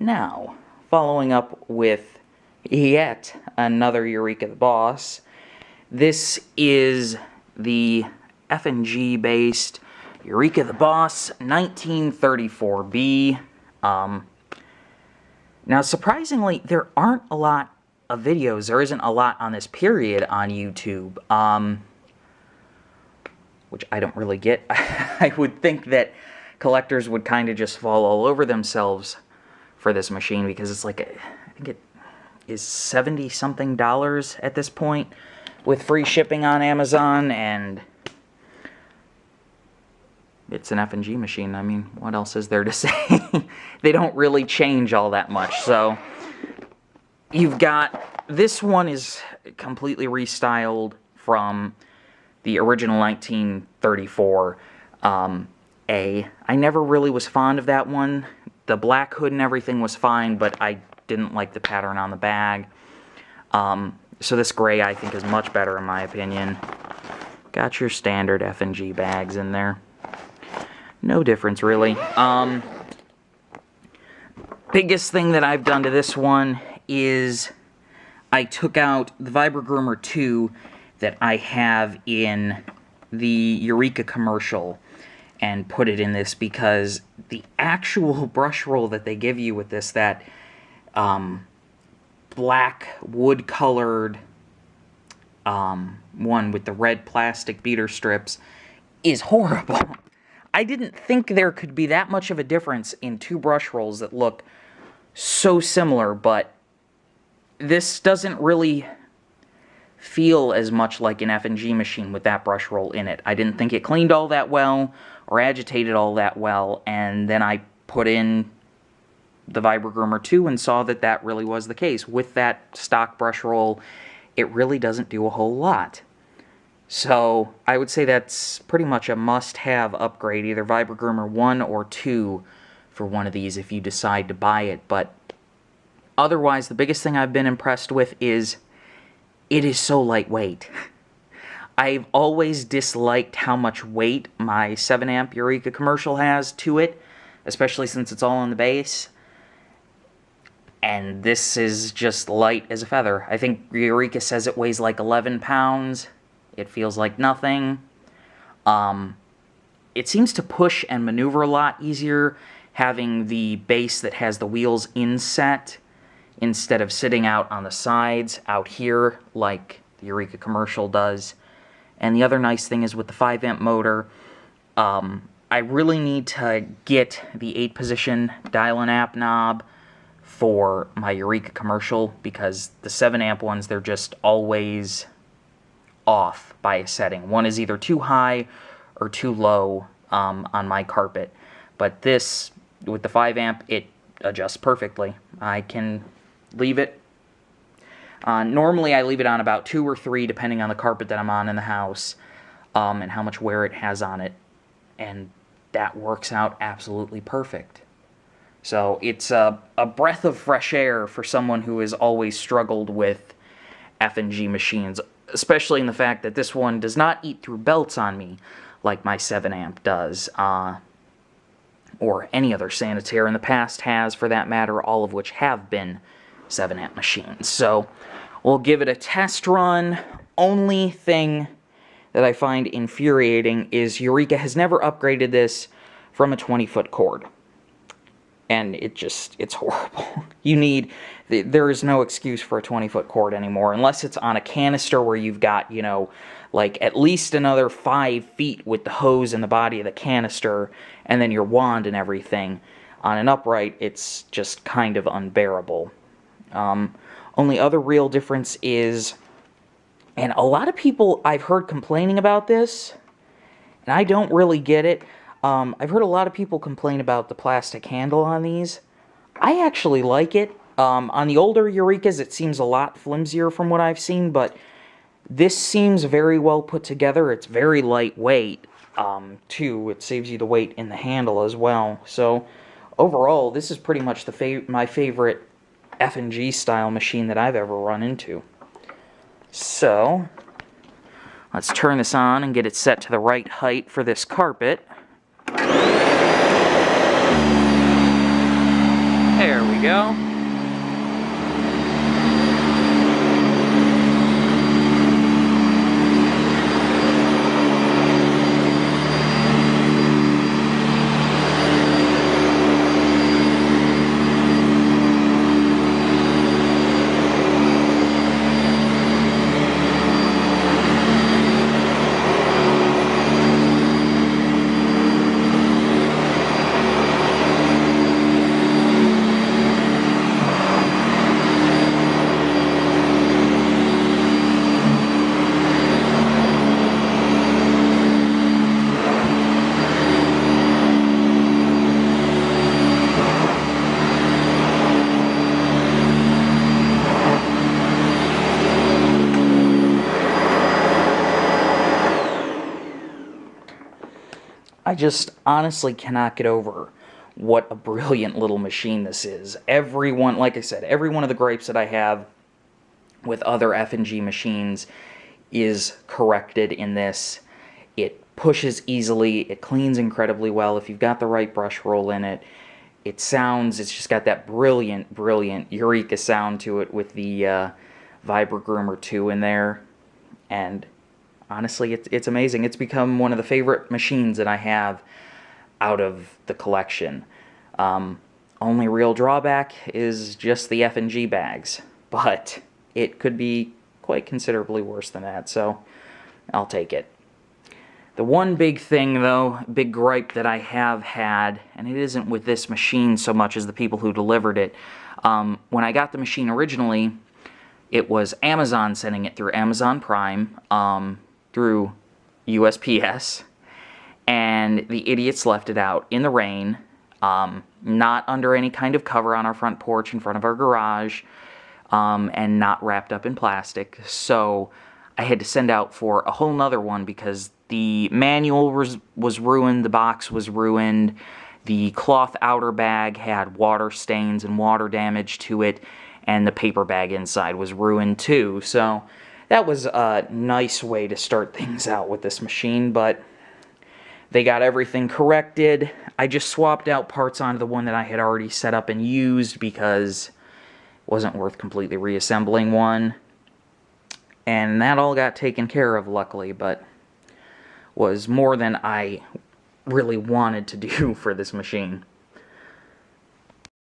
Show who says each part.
Speaker 1: Now, following up with yet another Eureka the Boss, this is the F&G based Eureka the Boss 1934B. Now, surprisingly, there aren't a lot of videos. There isn't a lot on this period on YouTube, which I don't really get. I would think that collectors would kind of just fall all over themselves for this machine, because it's like, I think it is $70-something at this point with free shipping on Amazon, and it's an F&G machine. I mean, what else is there to say? They don't really change all that much. So you've got, this one is completely restyled from the original 1934 A. I never really was fond of that one. The black hood and everything was fine, but I didn't like the pattern on the bag. So this gray, I think, is much better in my opinion. Got your standard F&G bags in there. No difference, really. Biggest thing that I've done to this one is I took out the Vibra-Groomer 2 that I have in the Eureka commercial and put it in this, because the actual brush roll that they give you with this, that black wood-colored one with the red plastic beater strips, is horrible. I didn't think there could be that much of a difference in two brush rolls that look so similar, but this doesn't really feel as much like an F&G machine with that brush roll in it. I didn't think it cleaned all that well or agitated all that well, and then I put in the Vibra-Groomer 2 and saw that that really was the case. With that stock brush roll, it really doesn't do a whole lot. So I would say that's pretty much a must-have upgrade, either Vibra-Groomer 1 or 2 for one of these if you decide to buy it. But otherwise, the biggest thing I've been impressed with is it is so lightweight. I've always disliked how much weight my 7-amp Eureka commercial has to it, especially since it's all on the base. And this is just light as a feather. I think Eureka says it weighs like 11 pounds. It feels like nothing. It seems to push and maneuver a lot easier having the base that has the wheels inset instead of sitting out on the sides out here like the Eureka commercial does. And the other nice thing is with the 5-amp motor, I really need to get the 8-position dial-and-app knob for my Eureka commercial, because the 7-amp ones, they're just always off by a setting. One is either too high or too low on my carpet. But this, with the 5-amp, it adjusts perfectly. I can leave it. Normally I leave it on about 2 or 3, depending on the carpet that I'm on in the house, and how much wear it has on it. And that works out absolutely perfect. So it's a breath of fresh air for someone who has always struggled with F&G machines, especially in the fact that this one does not eat through belts on me like my 7-amp does, or any other Sanitaire in the past has, for that matter, all of which have been 7-amp machines. So we'll give it a test run. Only thing that I find infuriating is Eureka has never upgraded this from a 20-foot cord. And it's horrible. There is no excuse for a 20-foot cord anymore, unless it's on a canister where you've got, you know, like at least another 5 feet with the hose in the body of the canister, and then your wand and everything. On an upright, it's just kind of unbearable. Only other real difference is, and a lot of people I've heard complaining about this, and I don't really get it. I've heard a lot of people complain about the plastic handle on these. I actually like it. On the older Eurekas, it seems a lot flimsier from what I've seen, but this seems very well put together. It's very lightweight, too. It saves you the weight in the handle as well. So, overall, this is pretty much my favorite F&G style machine that I've ever run into. So, let's turn this on and get it set to the right height for this carpet. There we we go. I just honestly cannot get over what a brilliant little machine this is. Everyone, like I said, every one of the gripes that I have with other F&G machines is corrected in this. It pushes easily, it cleans incredibly well if you've got the right brush roll in it. It sounds, it's just got that brilliant, brilliant Eureka sound to it with the Vibra Groomer 2 in there. And honestly, it's amazing. It's become one of the favorite machines that I have out of the collection. Only real drawback is just the F&G bags, but it could be quite considerably worse than that, so I'll take it. The one big thing, though, big gripe that I have had, and it isn't with this machine so much as the people who delivered it, when I got the machine originally, it was Amazon sending it through Amazon Prime, through USPS, and the idiots left it out in the rain, not under any kind of cover on our front porch in front of our garage, and not wrapped up in plastic. So I had to send out for a whole nother one because the manual was ruined, the box was ruined, the cloth outer bag had water stains and water damage to it, and the paper bag inside was ruined too. So that was a nice way to start things out with this machine, but they got everything corrected. I just swapped out parts onto the one that I had already set up and used because it wasn't worth completely reassembling one. And that all got taken care of, luckily, but was more than I really wanted to do for this machine.